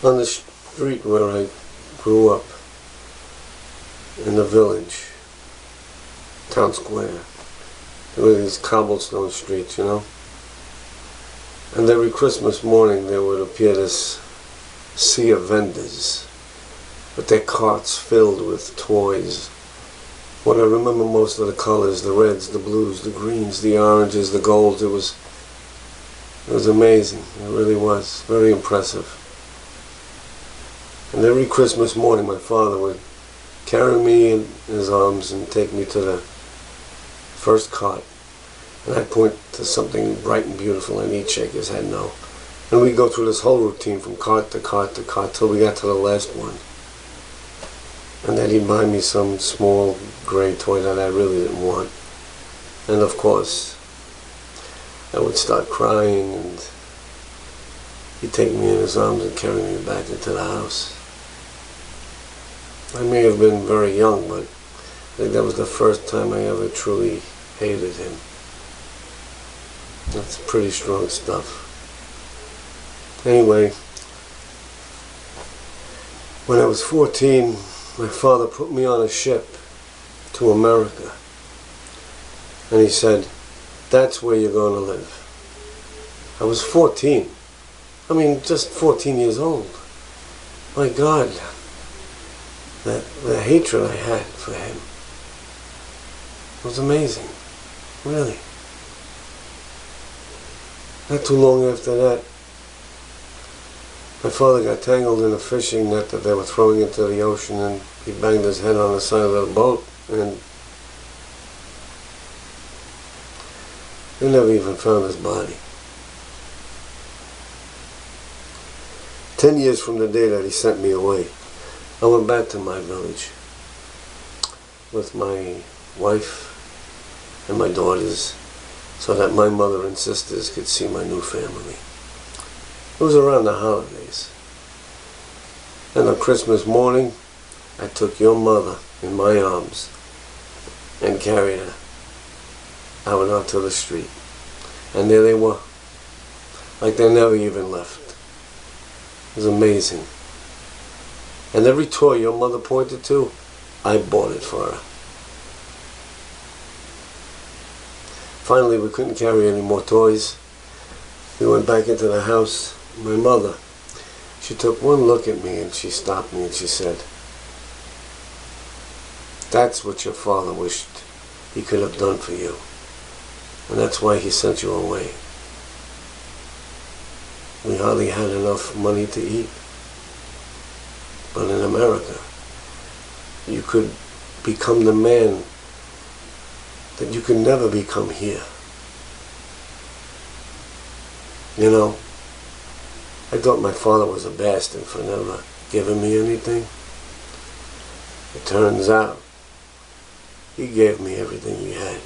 On the street where I grew up, in the village, town square, there were these cobblestone streets, you know. And every Christmas morning there would appear this sea of vendors with their carts filled with toys. What I remember most of the colors, the reds, the blues, the greens, the oranges, the golds. It was amazing. It really was. Very impressive. And every Christmas morning my father would carry me in his arms and take me to the first cart. And I'd point to something bright and beautiful and he'd shake his head no. And we'd go through this whole routine from cart to cart to cart till we got to the last one. And then he'd buy me some small gray toy that I really didn't want. And of course, I would start crying and he'd take me in his arms and carry me back into the house. I may have been very young, but I think that was the first time I ever truly hated him. That's pretty strong stuff. Anyway, when I was 14, my father put me on a ship to America. And he said, that's where you're going to live. I was 14. I mean, just 14 years old. My God, the hatred I had for him was amazing. Really. Not too long after that, my father got tangled in a fishing net that they were throwing into the ocean, and he banged his head on the side of the boat, and they never even found his body. 10 years from the day that he sent me away, I went back to my village with my wife and my daughters so that my mother and sisters could see my new family. It was around the holidays. And on Christmas morning, I took your mother in my arms and carried her out onto the street. And there they were, like they never even left. It was amazing. And every toy your mother pointed to, I bought it for her. Finally, we couldn't carry any more toys. We went back into the house. My mother, she took one look at me and she stopped me and she said, that's what your father wished he could have done for you. And that's why he sent you away. We hardly had enough money to eat. But in America, you could become the man that you could never become here. You know, I thought my father was a bastard for never giving me anything. It turns out, he gave me everything he had.